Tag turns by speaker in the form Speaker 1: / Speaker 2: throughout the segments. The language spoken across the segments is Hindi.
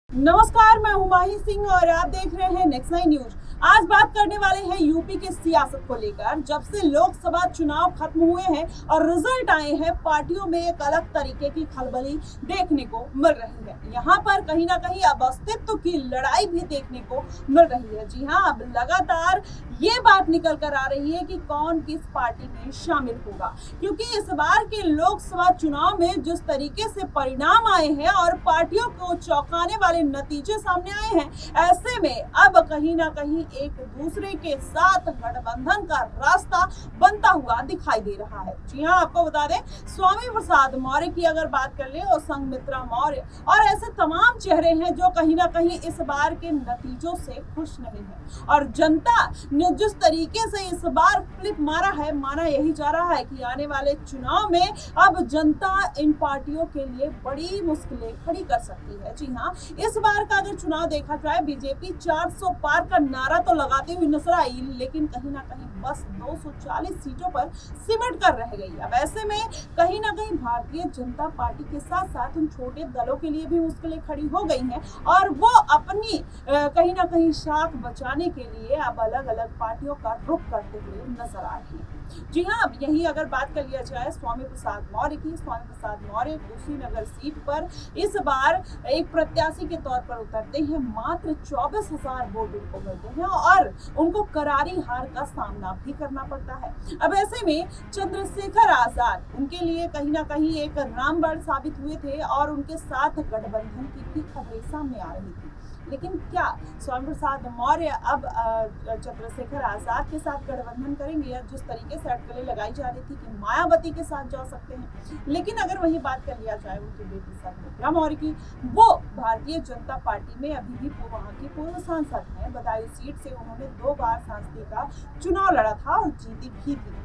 Speaker 1: नमस्कार, मैं हुमायूं सिंह और आप देख रहे हैं नेक्स्ट 9 न्यूज। आज बात करने वाले हैं यूपी की सियासत को लेकर। जब से लोकसभा चुनाव खत्म हुए हैं और रिजल्ट आए हैं, पार्टियों में एक अलग तरीके की खलबली देखने को मिल रही है। यहाँ पर कहीं ना कहीं अब अस्तित्व की लड़ाई भी देखने को मिल रही है। जी हाँ, अब लगातार ये बात निकल कर आ रही है कि कौन किस पार्टी में शामिल होगा, क्योंकि इस बार के लोकसभा चुनाव में जिस तरीके से परिणाम आए हैं और पार्टियों को चौंकाने वाले नतीजे सामने आए हैं, ऐसे में अब कहीं ना कहीं एक दूसरे के साथ गठबंधन का रास्ता बनता हुआ दिखाई दे रहा है। जी हाँ, आपको बता दें, स्वामी प्रसाद मौर्य की अगर बात कर ले और संघमित्रा मौर्य और ऐसे तमाम चेहरे हैं जो कहीं ना कहीं इस बार के नतीजों से खुश नहीं है। और जनता ने जिस तरीके से इस बार फ्लिप मारा है, माना यही जा रहा है कि आने वाले चुनाव में अब जनता इन पार्टियों के लिए बड़ी मुश्किलें खड़ी कर सकती है। जी हाँ, इस बार का अगर चुनाव देखा जाए, बीजेपी 400 पार का नारा तो लगाती हुई नजर आई, लेकिन कहीं ना कहीं बस 240 सीटों पर सिमट कर रह गई। अब ऐसे में कहीं ना कहीं भारतीय जनता पार्टी के साथ साथ उन छोटे दलों के लिए भी मुश्किलें खड़ी हो गई हैं और वो अपनी कहीं ना कहीं शाख बचाने के लिए अब अलग अलग पार्टियों का रुख करते हुए नजर आ रही है। जी हाँ, अब यही अगर बात कर लिया जाए स्वामी प्रसाद मौर्य की, स्वामी प्रसाद मौर्य कुशीनगर सीट पर इस बार एक प्रत्याशी के तौर पर उतरते हैं। मात्र 24,000 वोट उनको मिलते हैं और उनको करारी हार का सामना भी करना पड़ता है। अब ऐसे में चंद्रशेखर आजाद उनके लिए कहीं ना कहीं एक रामबाण साबित हुए थे और उनके साथ गठबंधन की भी खबरें सामने आ रही थी। लेकिन क्या स्वामी प्रसाद मौर्य अब चंद्रशेखर आजाद के साथ गठबंधन करेंगे? या जिस तरीके से अटकलें लगाई जा रही थी कि मायावती के साथ जा सकते हैं, लेकिन अगर वही बात कर लिया जाए उनकी बेटी संघमित्रा मौर्य की, वो भारतीय जनता पार्टी में अभी भी वहां की पूर्व सांसद हैं। बदायूं सीट से उन्होंने 2 बार सांसदी का चुनाव लड़ा था और जीती भी थी।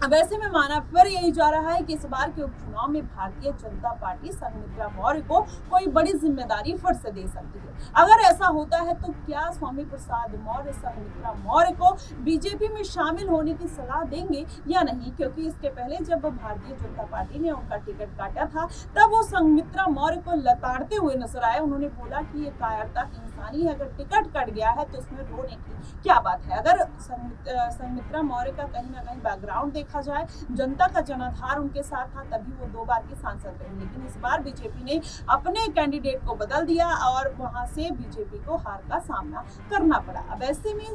Speaker 1: अब ऐसे में माना फिर यही जा रहा है कि इस बार के उपचुनाव में भारतीय जनता पार्टी संघमित्रा मौर्य को कोई बड़ी जिम्मेदारी फिर से दे सकती है। अगर ऐसा होता है तो क्या स्वामी प्रसाद मौर्य संघमित्रा मौर्य को बीजेपी में शामिल होने की सलाह देंगे या नहीं? क्योंकि इसके पहले जब भारतीय जनता पार्टी ने उनका टिकट काटा था, तब वो संघमित्रा मौर्य को लताड़ते हुए नजर आए। उन्होंने बोला कि ये कायरता इंसानी है, अगर टिकट कट गया है तो इसमें रोने की क्या बात है। अगर संघमित्रा मौर्य का कहीं ना कहीं बैकग्राउंड देखा जाए, जनता का जनाधार उनके साथ था, तभी वो 2 बार की सांसद रही। लेकिन इस बार बीजेपी ने अपने कैंडिडेट को बदल दिया और वहां से बीजेपी को हार का सामना करना पड़ा। अब ऐसे में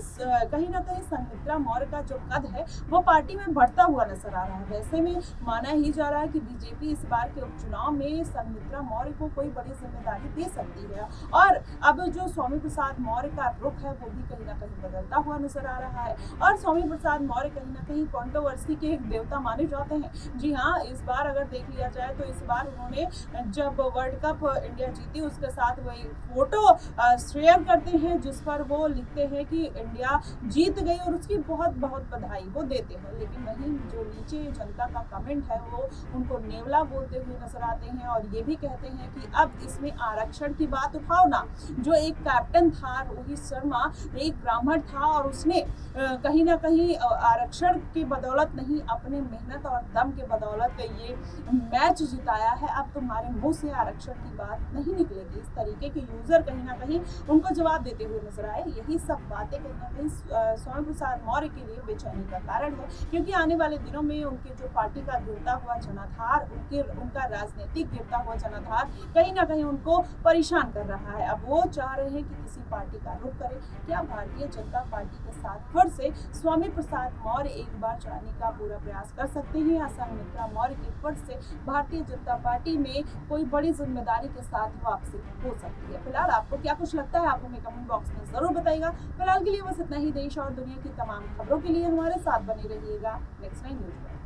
Speaker 1: कहीं ना कहीं संघमित्रा मौर्य का जो कद है वो पार्टी में बढ़ता हुआ नजर आ रहा है। वैसे में माना ही जा रहा है कि बीजेपी इस बार के उपचुनाव में संघमित्रा मौर्य को कोई बड़ी जिम्मेदारी दे सकती है और अब जो स्वामी प्रसाद मौर्य का रुख है वो भी कहीं ना कहीं बदलता हुआ नजर आ रहा है। और स्वामी प्रसाद मौर्य कहीं ना कहीं कंट्रोवर्सी के एक देवता माने जाते हैं। जी हाँ, इस बार अगर देख लिया जाए तो इस बार उन्होंने जब वर्ल्ड कप इंडिया जीती, उसके साथ वही फोटो शेयर करते हैं जिस पर वो लिखते हैं कि इंडिया जीत गई और उसकी बहुत बहुत बधाई वो देते हैं। लेकिन वहीं जो नीचे जनता का कमेंट है वो उनको नेवला बोलते हुए नजर आते हैं और ये भी कहते हैं कि अब इसमें आरक्षण की बात उठाओ ना। जो एक कैप्टन था रोहित शर्मा, एक ब्राह्मण था और उसने कहीं ना कहीं आरक्षण की बदौलत नहीं, अपने मेहनत और दम के बदौलत ये मैच जिताया है। अब तुम्हारे मुंह से आरक्षण की बात नहीं निकलेगी। इस तरीके के यूजर कहीं ना कहीं उनको जवाब देते हुए नजर आए। यही सब बातें कहीं ना कहीं स्वामी प्रसाद मौर्य के लिए बेचैनी का कारण है, क्योंकि आने वाले दिनों में उनके जो पार्टी का गिरता हुआ जनाधार, उनका राजनीतिक गिरता हुआ जनाधार कहीं ना कहीं उनको परेशान कर रहा है। अब वो चाह रहे हैं कि किसी पार्टी का रुख करें। क्या भारतीय जनता पार्टी के साथ फिर से स्वामी प्रसाद मौर्य एक बार जाने का पूरा प्रयास कर सकते हैं या संघमित्रा मौर्य की फिर से भारतीय जनता पार्टी में कोई बड़ी जिम्मेदारी के साथ वापसी हो सकती है? फिलहाल आपको क्या कुछ लगता है, आप हमें कमेंट बॉक्स में जरूर बताइएगा। फिलहाल के लिए बस इतना ही। देश और दुनिया की तमाम खबरों के लिए हमारे साथ बने रहिएगा नेक्स्ट 9 न्यूज में।